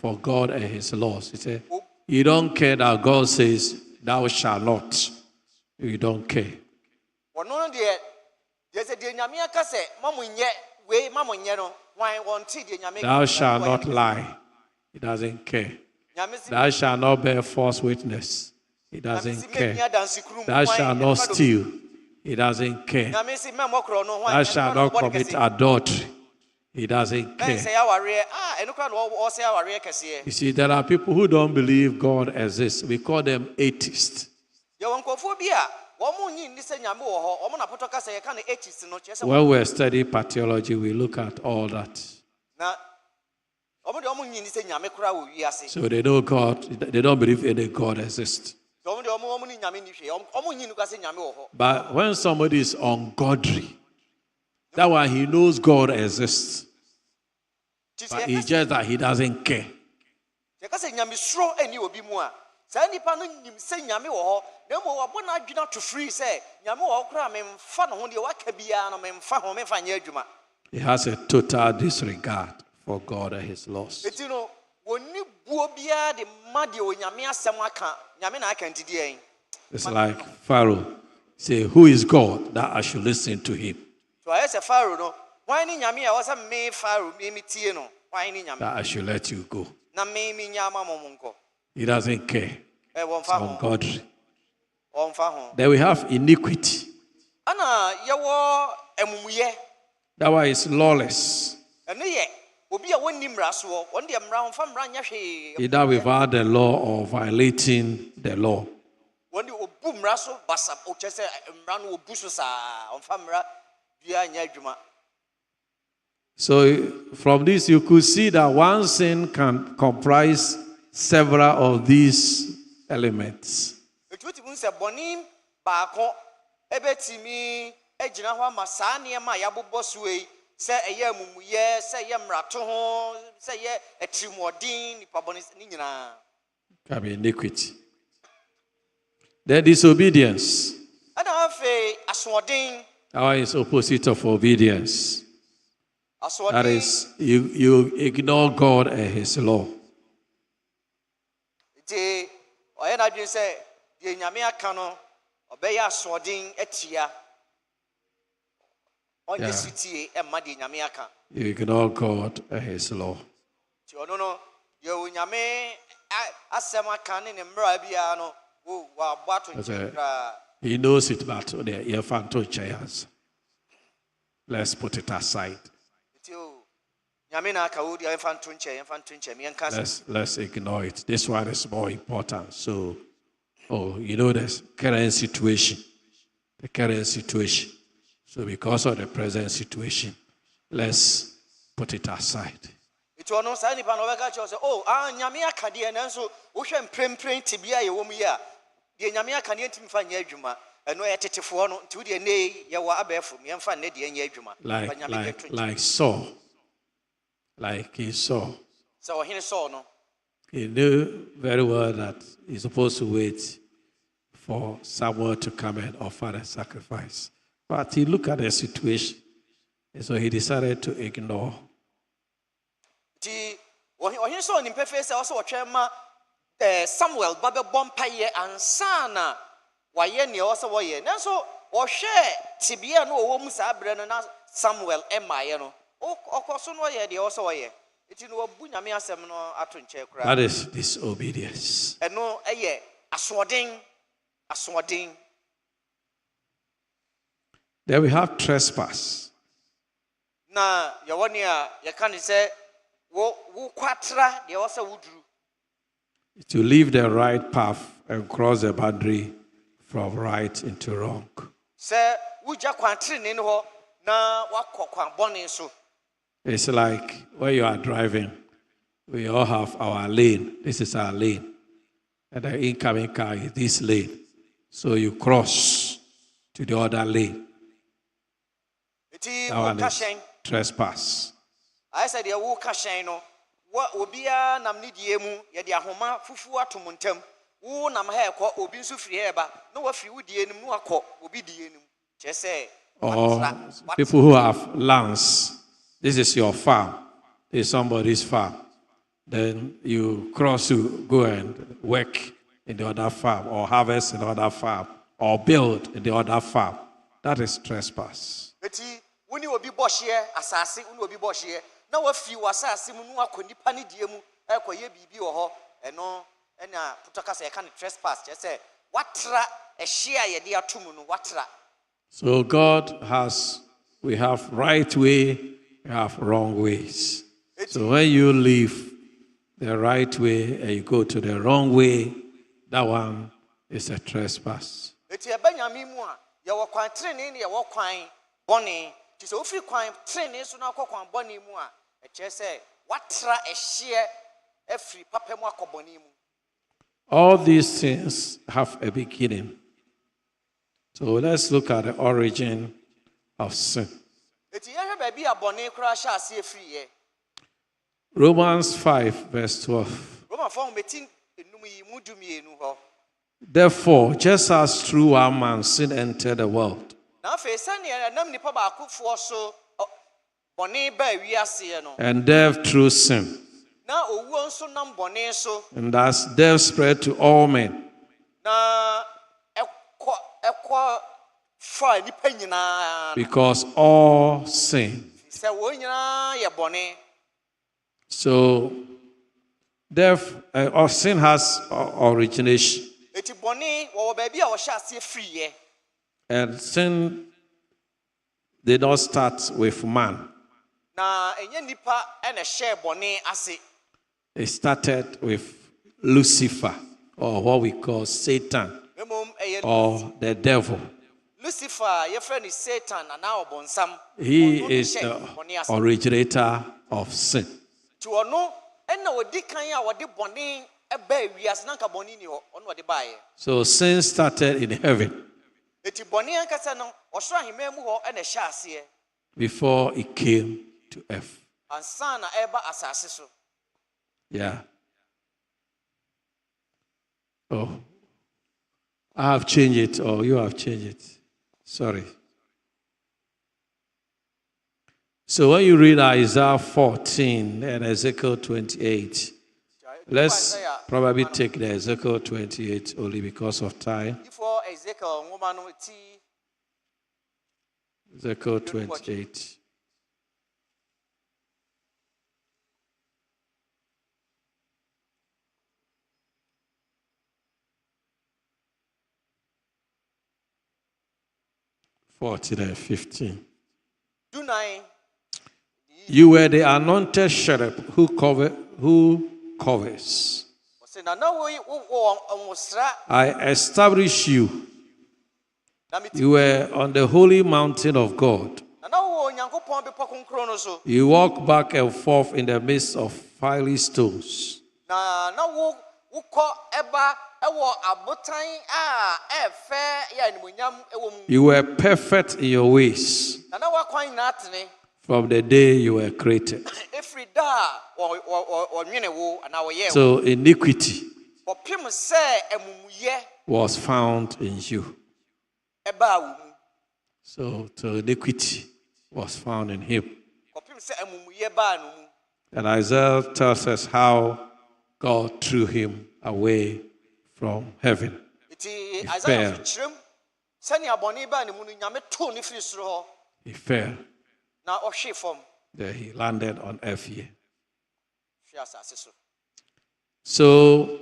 for God and his laws. He said, you don't care that God says, thou shalt not. You don't care. Thou shalt not lie. He doesn't care. Thou shalt not bear false witness. He doesn't care. Thou shalt not steal. He doesn't care. Thou shalt not commit adultery. He doesn't care. You see, there are people who don't believe God exists. We call them atheists. When we study pathology, we look at all that. So they know God, they don't believe any God exists. But when somebody is ungodly, that one he knows God exists. But it's just that he doesn't care. He has a total disregard for God and his laws. It's like Pharaoh say, who is God that I should listen to him? That I should let you go. He doesn't care. It's ungodly. Then we have iniquity. That one is lawless. Either without the law or violating the law. So from this you could see that one sin can comprise several of these elements. Can be iniquity. Then disobedience. That is opposite of obedience. That is, you ignore God and his law. Yeah. You ignore God and his law. He knows it, but let's put it aside. Let's ignore it. This one is more important. So, the current situation. The current situation. So because of the present situation, let's put it aside. Like Saul. Like he saw. He knew very well that he's supposed to wait for Samuel to come and offer a sacrifice. But he looked at the situation, and so he decided to ignore. Samuel Babe Bompaye and Sana Wayeni also Waye. Nanso or share Tibia no Musa Brenna Samuel Emma. That is disobedience. And no, aswarding. Then we have trespass. Na yawania yakani say wo kwatra de wasa wudru. To leave the right path and cross the boundary from right into wrong. Say wuja kwantri ni ho na wakokwan bone so. It's like when you are driving, we all have our lane. This is our lane. And the incoming car is this lane. So you cross to the other lane. That one is trespass. I said, you walk a shine. What will be a namnidiemu, yet Yahoma, Fufu Atumuntum, who nam hair caught Obinsu Frieba, no, if you would the enemy will be the enemy. Just say, or people who have lands. This is your farm. This is somebody's farm. then you cross to go and work in the other farm, or harvest in the other farm, or build in the other farm. That is trespass. When you will be boshie, assassin, will be boshie. Now, if you assassin, Muakuni Panidium, Equaye Bibi or no, and Putacas, I can't trespass. Just say, what tra a share ye dear Tumunu, what tra. So we have right way, we have wrong ways. So when you leave the right way and you go to the wrong way, that one is a trespass. It's a Benyamimua, you were quite training, you were quite bonny. Tis so free quite training, so now quite bonny mua. A chair say, what tra a share a free papamako bonimu. All these things have a beginning. So let's look at the origin of sin. Romans 5, verse 12. Therefore, just as through one man sin entered the world, and death through sin, and as death spread to all men, because all sin. So, death or sin has origination. And sin did not start with man. It started with Lucifer, or what we call Satan, or the devil. Lucifer, your friend is Satan, and now Bonsam. He is the originator of sin. So sin started in heaven before it came to earth. Yeah. Oh, I have changed it, or you have changed it. Sorry. So when you read Isaiah 14 and Ezekiel 28, let's probably take the Ezekiel 28 only because of time. Ezekiel 28. (14 and 15). You were the anointed cherub who covers. I established you. You were on the holy mountain of God. You walk back and forth in the midst of fiery stones. You were perfect in your ways from the day you were created. So iniquity was found in you. So iniquity was found in him. And Isaiah tells us how God threw him away from heaven. He fell. He fell. Then he landed on earth here. So